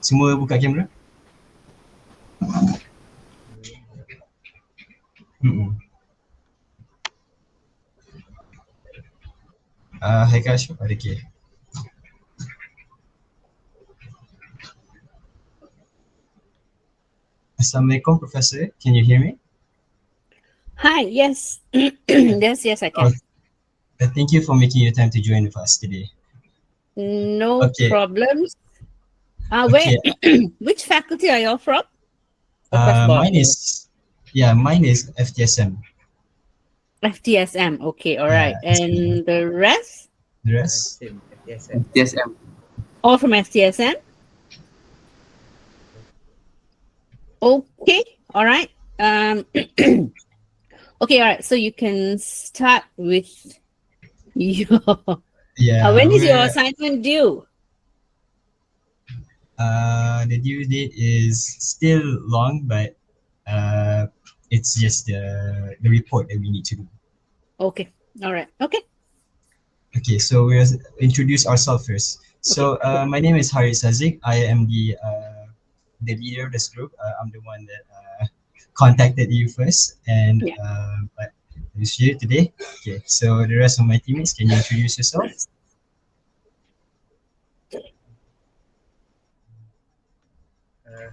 Semua buka kamera. Hai Kak Ashraf, okay. Assalamualaikum, Professor. Can you hear me? Hi, yes. yes, I can. Thank you for making your time to join with us today. No problems. Where, which faculty are you from? Mine is FTSM. FTSM, okay, all right. And the rest? The rest? Same, FTSM. All from FTSM? Okay, all right. Okay, all right. So you can start with your. When is your assignment due? The due date is still long, but it's just the report that we need to do. Okay, all right. Okay. Okay, so we'll introduce ourselves first. So my name is Haris Hazik. I am the leader of this group. I'm the one that contacted you first, and but I'm here today. Okay, so the rest of my teammates, can you introduce yourself?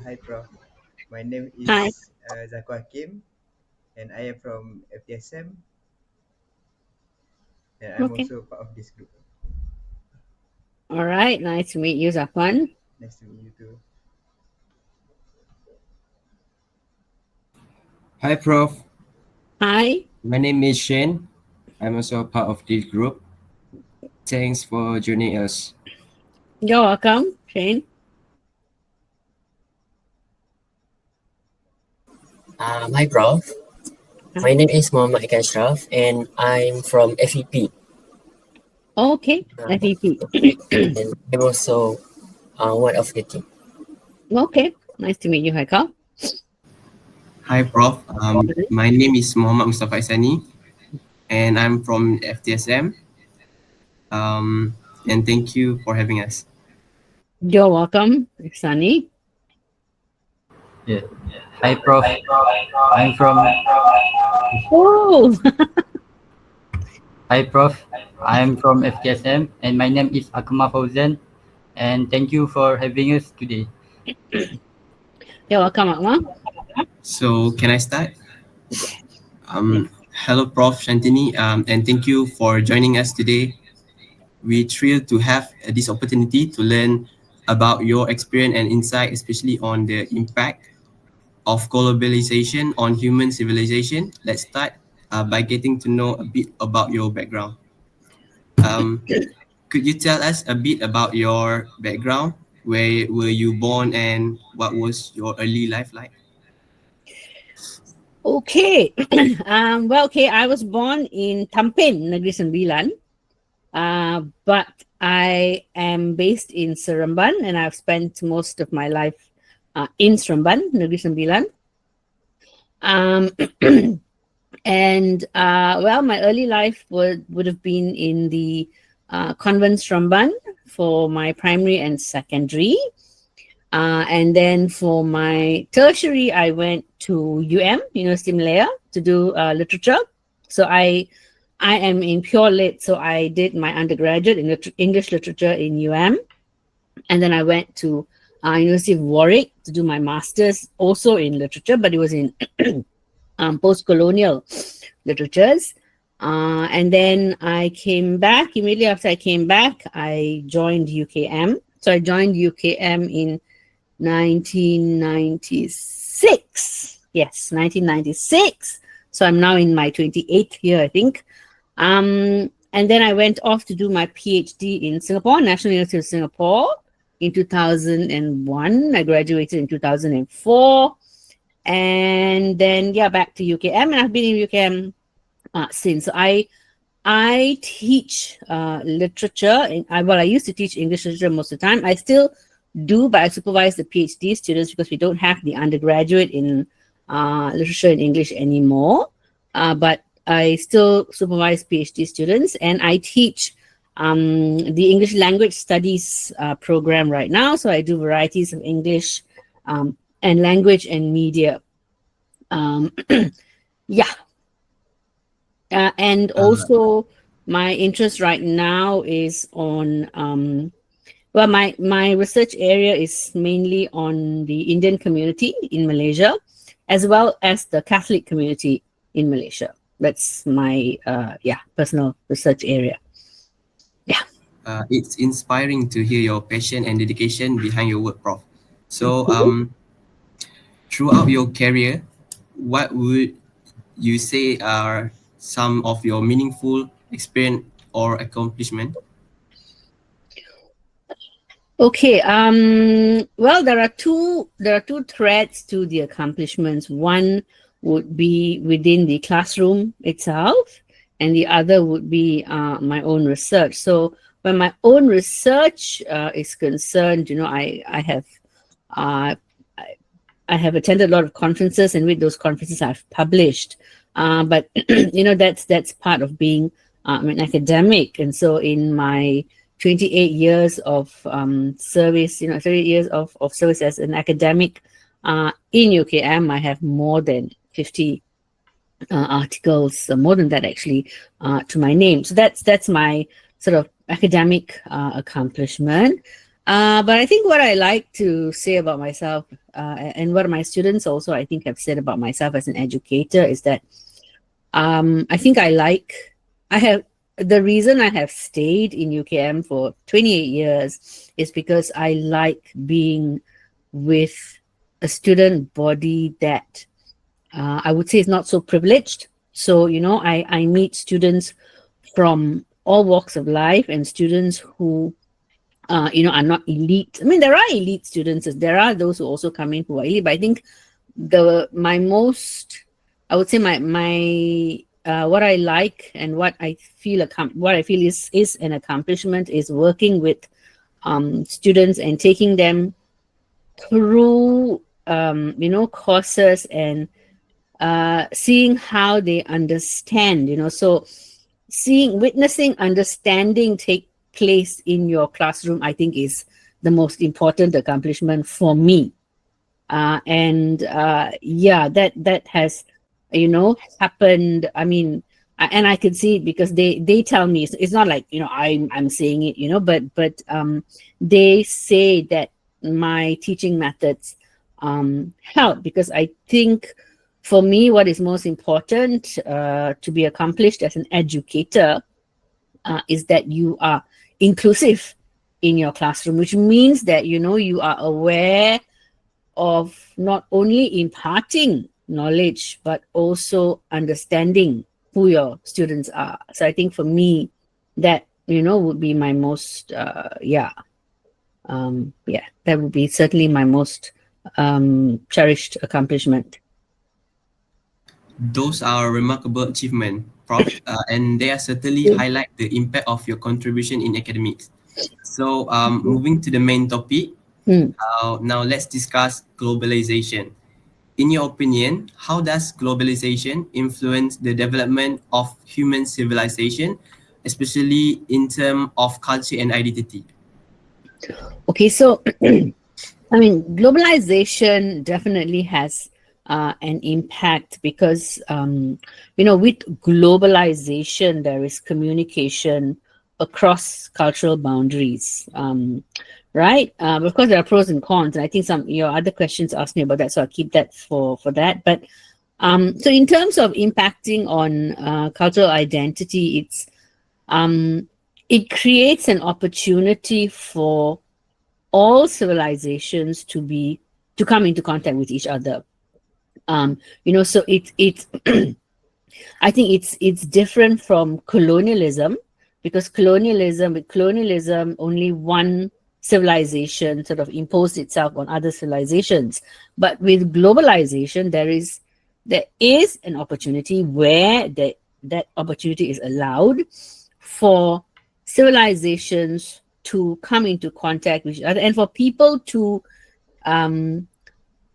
Hi, Prof. My name is Zakwa Kim, and I am from FTSM, and I'm also part of this group. All right, nice to meet you, Zakwan. Nice to meet you too. Hi, Prof. Hi. My name is Shane. I'm also part of this group. Thanks for joining us. You're welcome, Shane. Hi, Prof. My name is Muhammad Ashraf, and I'm from FEP. Okay, FEP. And I'm also one of the team. Okay, nice to meet you, Haikal. Hi, Prof. My name is Muhammad Mustafa Isani, and I'm from FTSM. And thank you for having us. You're welcome, Isani. Yeah. Hi, Prof. I'm from. Oh. Hi, Prof. I'm from FTSM, and my name is Akuma Fauzan. And thank you for having us today. You're welcome, Akuma. So, can I start? Hello, Prof. Shantini, and thank you for joining us today. We're thrilled to have this opportunity to learn about your experience and insight, especially on the impact of globalization on human civilization. Let's start by getting to know a bit about your background. Could you tell us a bit about your background? Where were you born and what was your early life like? Okay. I was born in Tampin, Negeri Sembilan. But I am based in Seremban, and I've spent most of my life in Seremban, Negeri Sembilan. My early life would have been in the convent Seremban for my primary and secondary. And then for my tertiary, I went to University of Malaya, to do literature. So I am in pure lit, so I did my undergraduate in English literature in and then I went to University of Warwick to do my master's also in literature, but it was in post-colonial literatures. And then I came back. Immediately after I came back, I joined UKM. So I joined UKM in 1996. Yes, 1996. So I'm now in my 28th year, I think. And then I went off to do my PhD in Singapore, National University of Singapore, in 2001. I graduated in 2004. And then, back to UKM. And I've been in UKM since. So I teach literature. I used to teach English literature most of the time. I still do, but I supervise the PhD students because we don't have the undergraduate in literature in English anymore. But I still supervise PhD students, and I teach the English language studies program right now. So I do varieties of English and language and media. Yeah. And also my interest right now is on, well, my research area is mainly on the Indian community in Malaysia, as well as the Catholic community in Malaysia. That's my, personal research area. Yeah. It's inspiring to hear your passion and dedication behind your work, Prof. So, throughout your career, what would you say are some of your meaningful experience or accomplishment? Okay. Well, there are two threads to the accomplishments. One would be within the classroom itself, and the other would be my own research. So when my own research is concerned, I have attended a lot of conferences, and with those conferences I've published. But that's part of being an academic. And so in my 28 years of service, 30 years of service as an academic in UKM, I have more than 50 articles, more than that actually, to my name. So that's my sort of academic accomplishment. But I think what I like to say about myself, and what my students also I think have said about myself as an educator, is that the reason I have stayed in UKM for 28 years is because I like being with a student body that I would say is not so privileged. So, I meet students from all walks of life, and students who, are not elite. I mean, there are elite students. There are those who also come in who are elite. But I think what I like and what I feel is an accomplishment is working with students and taking them through courses and seeing how they understand. So witnessing understanding take place in your classroom, I think, is the most important accomplishment for me. That has happened. I mean, and I can see it because they tell me, it's not like I'm saying it, but they say that my teaching methods help, because I think for me what is most important to be accomplished as an educator is that you are inclusive in your classroom, which means that you are aware of not only imparting knowledge but also understanding who your students are. So I think for me that would be my most that would be certainly my most cherished accomplishment. Those are remarkable achievements, Prof, and they are certainly highlight the impact of your contribution in academics. So, moving to the main topic, now let's discuss globalization. In your opinion, how does globalization influence the development of human civilization, especially in terms of culture and identity? Okay, so I mean, globalization definitely has an impact because, with globalization, there is communication across cultural boundaries, right? Of course, there are pros and cons, and I think some your other questions asked me about that, so I'll keep that for that. But so in terms of impacting on cultural identity, it creates an opportunity for all civilizations to come into contact with each other. So it I think it's different from colonialism, because colonialism only one civilization sort of imposed itself on other civilizations. But with globalization, there is an opportunity where that opportunity is allowed for civilizations to come into contact with each other and for people to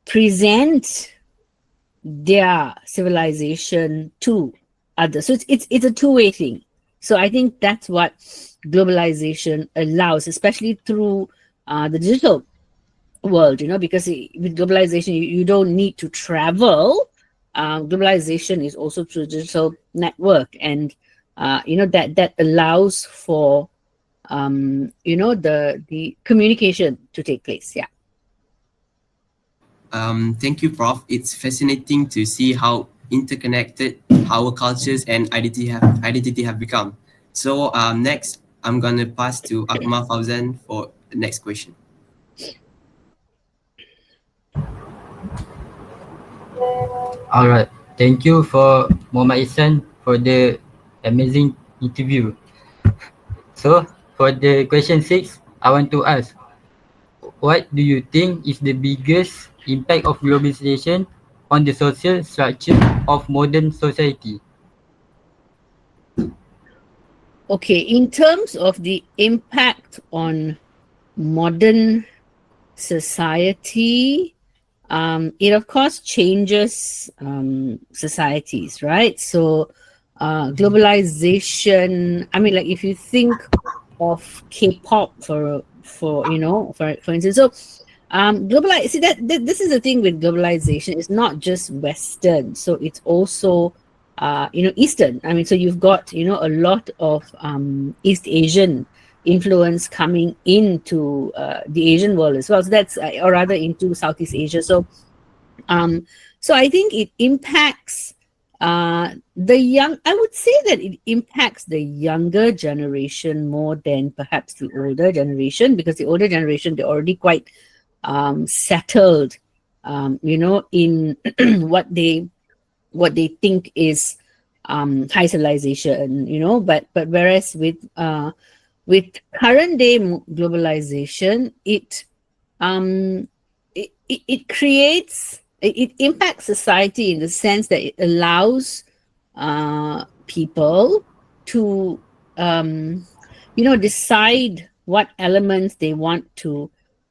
present their civilization to others. So it's a two-way thing. So I think that's what globalization allows, especially through the digital world, because with globalization, you don't need to travel. Globalization is also through digital network, and that allows for the communication to take place. Yeah. Thank you, Prof. It's fascinating to see how interconnected our cultures and identity have become. So next, I'm gonna pass to Akmal Fauzan for the next question. All right. Thank you for Muhammad Isan for the amazing interview. So for the question 6, I want to ask, what do you think is the biggest impact of globalization on the social structure of modern society? Okay, in terms of the impact on modern society, it of course changes societies, right? So globalization, I mean, like if you think of K-pop for instance, so globalize, see that this is the thing with globalization. It's not just Western, so it's also Eastern. I mean, so you've got a lot of East Asian influence coming into the Asian world as well. So that's or rather into Southeast Asia. So I think it impacts the young. I would say that it impacts the younger generation more than perhaps the older generation, because the older generation, they're already quite settled, in what they think is high civilization, but whereas with current day globalization, it creates, it impacts society in the sense that it allows people to decide what elements they want to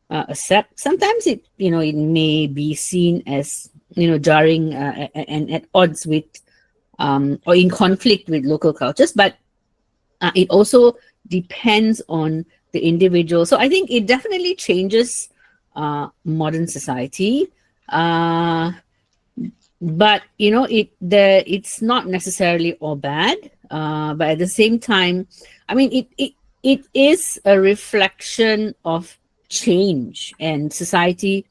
accept. Sometimes it may be seen as jarring and at odds with or in conflict with local cultures, but it also depends on the individual. So I think it definitely changes modern society, but it's not necessarily all bad. But at the same time, I mean, it is a reflection of change, and society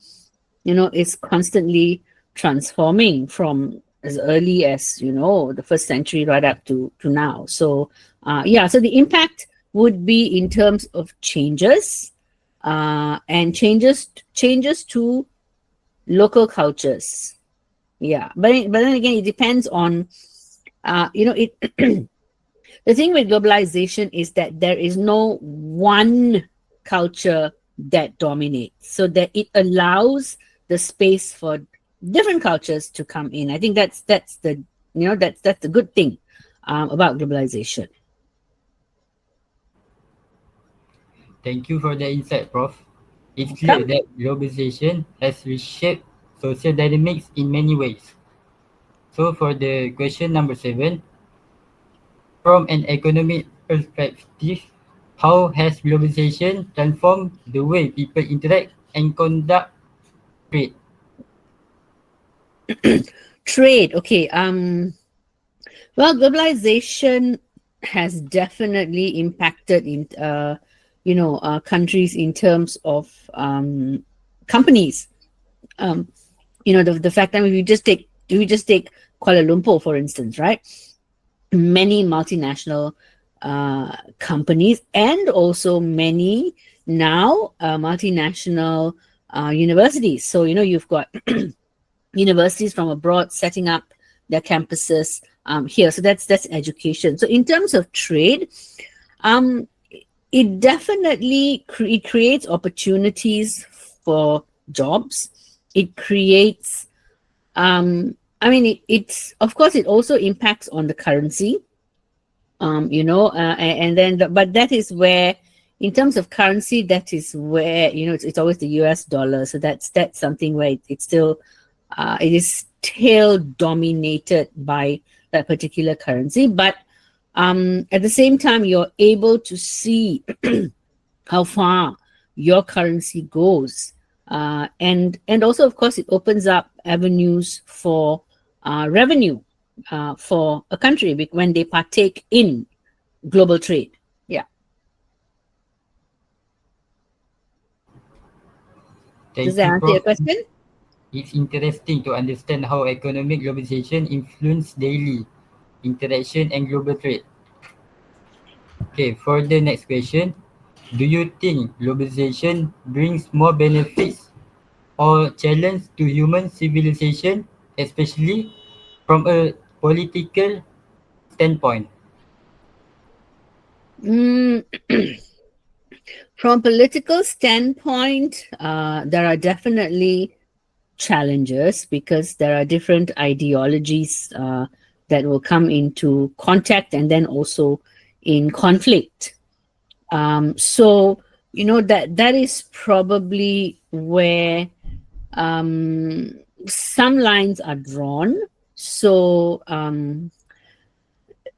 is constantly transforming from as early as the first century right up to now. So so the impact would be in terms of changes, and changes to local cultures. Yeah, but then again, it depends on it. The thing with globalization is that there is no one culture that dominates, so that it allows the space for different cultures to come in. I think that's the that's the good thing about globalization. Thank you for the insight, Prof. It's clear that globalization has reshaped social dynamics in many ways. So for the question number 7, from an economic perspective, how has globalization transformed the way people interact and conduct trade? Trade, okay. Well, globalization has definitely impacted in countries in terms of companies. The fact that if we just take Kuala Lumpur, for instance, right? Many multinational companies, and also many now multinational universities. So you've got universities from abroad setting up their campuses here. So that's education. So in terms of trade, it definitely it creates opportunities for jobs. It creates it's of course it also impacts on the currency, and then but that is where, in terms of currency, that is where it's always the US dollar. So that's something where it's still it is still dominated by that particular currency. But At the same time, you're able to see how far your currency goes. And also, of course, it opens up avenues for revenue for a country when they partake in global trade. Yeah. Does Thank that you, answer your Prof. question? It's interesting to understand how economic globalization influences daily interaction and global trade. Okay, for the next question, do you think globalization brings more benefits or challenge to human civilization, especially from a political standpoint? Mm, from a political standpoint, there are definitely challenges because there are different ideologies that will come into contact and then also in conflict. So that is probably where some lines are drawn. So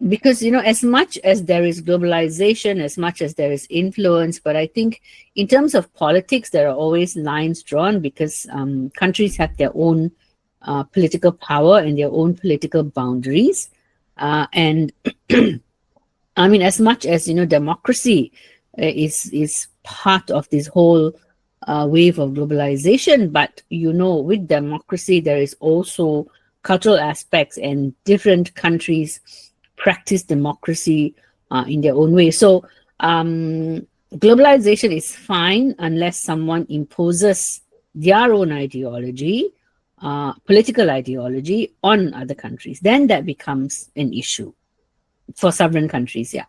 because as much as there is globalization, as much as there is influence, but I think in terms of politics there are always lines drawn because countries have their own political power and their own political boundaries, and I mean, as much as democracy is part of this whole wave of globalization, but with democracy there is also cultural aspects, and different countries practice democracy in their own way. So globalization is fine unless someone imposes their own ideology, political ideology, on other countries. Then that becomes an issue for sovereign countries. Yeah.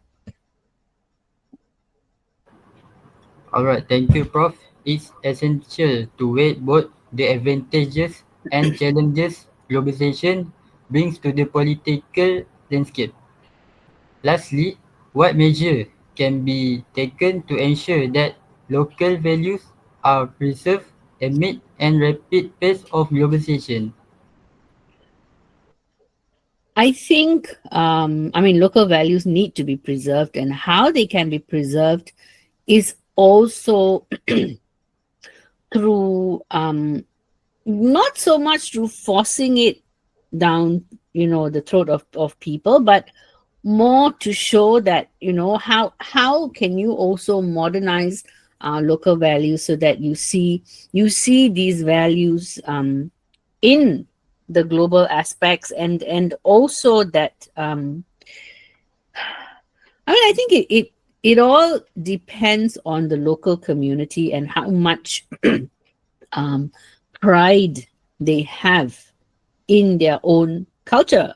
All right, thank you, Prof. It's essential to weigh both the advantages and challenges globalization brings to the political landscape. Lastly, what measure can be taken to ensure that local values are preserved amid and rapid pace of globalization? I think, I mean, local values need to be preserved, and how they can be preserved is also through not so much through forcing it down, the throat of people, but more to show that how can you also modernize local values so that you see these values in the global aspects, and also that I mean, I think it all depends on the local community and how much um, pride they have in their own culture.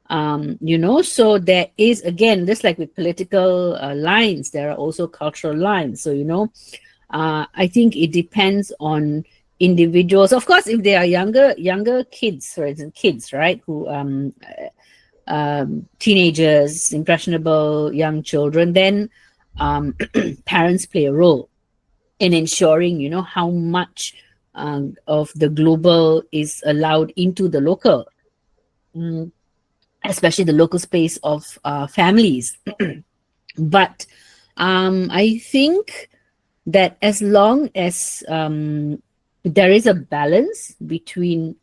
So there is, again, just like with political lines, there are also cultural lines. So I think it depends on individuals. Of course, if they are younger kids, for instance, kids, right, who teenagers, impressionable young children, then parents play a role in ensuring, how much of the global is allowed into the local, mm, especially the local space of families. But I think that as long as there is a balance between,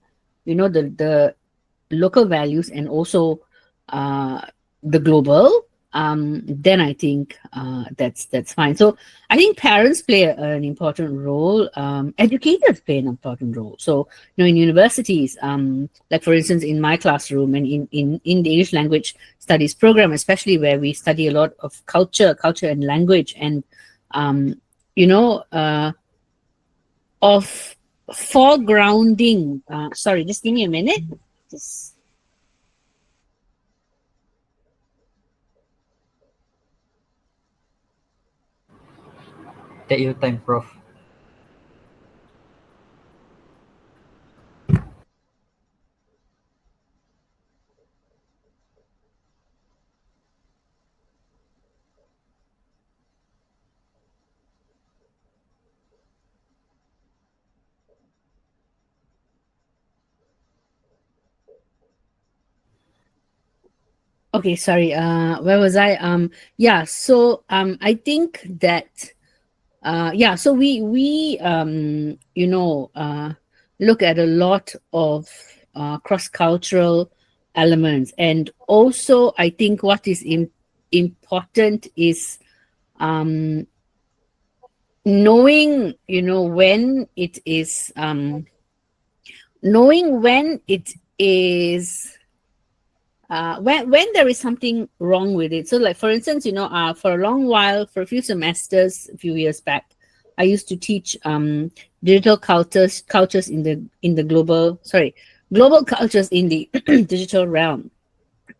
the local values and also uh, the global, then I think that's fine. So I think parents play an important role. Educators play an important role. So in universities, like for instance in my classroom and in the English language studies program, especially where we study a lot of culture and language, and um, you know of foregrounding. Sorry, just give me a minute. Just Take your time, Prof. Okay, sorry. Where was I? Yeah. So I think that yeah. So we look at a lot of cross cultural elements, and also I think what is important is um knowing when it is knowing when it is when there is something wrong with it. So like for instance, for a long while, for a few semesters a few years back, I used to teach digital cultures in the global cultures in the digital realm.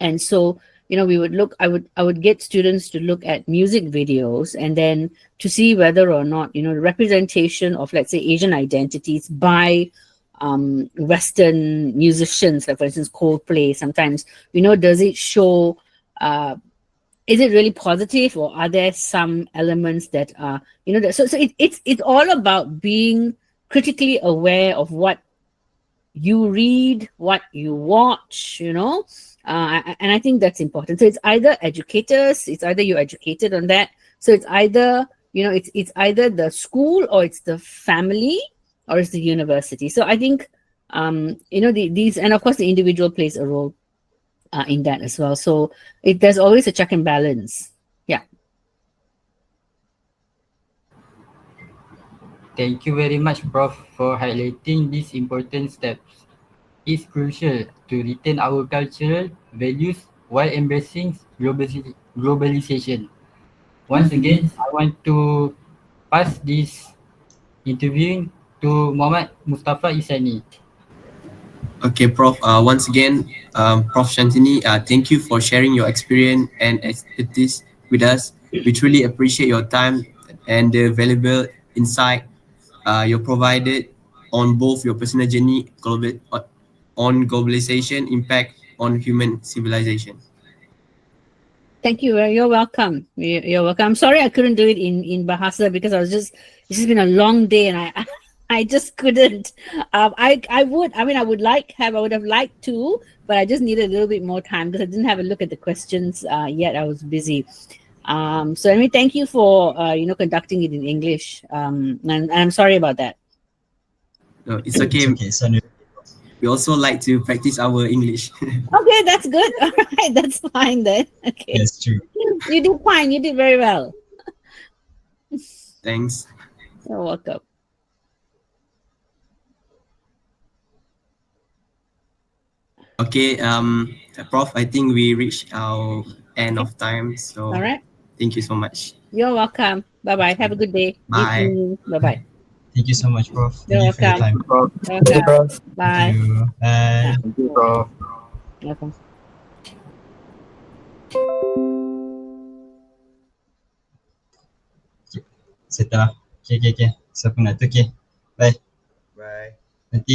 And so we would look I would get students to look at music videos, and then to see whether or not the representation of, let's say, Asian identities by Western musicians, like for instance Coldplay. Sometimes does it show, is it really positive, or are there some elements that are it's all about being critically aware of what you read, what you watch, and I think that's important. So it's either educators, it's either you're educated on that. So it's either, it's either the school, or it's the family, or it's the university. So I think, these, and of course the individual plays a role in that as well. So there's always a check and balance. Yeah. Thank you very much, Prof, for highlighting these important steps. It's crucial to retain our cultural values while embracing globalization. Once again, I want to pass this interviewing to Muhammad Mustafa Isani. Okay, Prof. Once again, Prof. Shantini, thank you for sharing your experience and expertise with us. We truly appreciate your time and the valuable insight you provided on both your personal journey, on globalization impact on human civilization. Thank you. You're welcome. You're welcome. I'm sorry I couldn't do it in Bahasa, because it's just been a long day, and I I just couldn't. I would have liked to, but I just needed a little bit more time because I didn't have a look at the questions yet. I was busy. So anyway, thank you for conducting it in English. And I'm sorry about that. No, it's okay. It's okay. So no, We also like to practice our English. Okay, that's good. All right, that's fine then. Okay, that's true. you did fine. You did very well. Thanks. You're welcome. Okay, Prof, I think we reached our end of time. So All right. thank you so much. You're welcome. Bye bye. Have a good day. Bye. Evening. Bye bye. Thank you so much, Prof. You're Thank you for your welcome. time. Prof. You're Thank you, welcome. Prof. Bye. Thank you. Bye. Thank you, Prof. Welcome. Setelah. Okay. Siapa nak tu? Okay. Bye. Bye. Nanti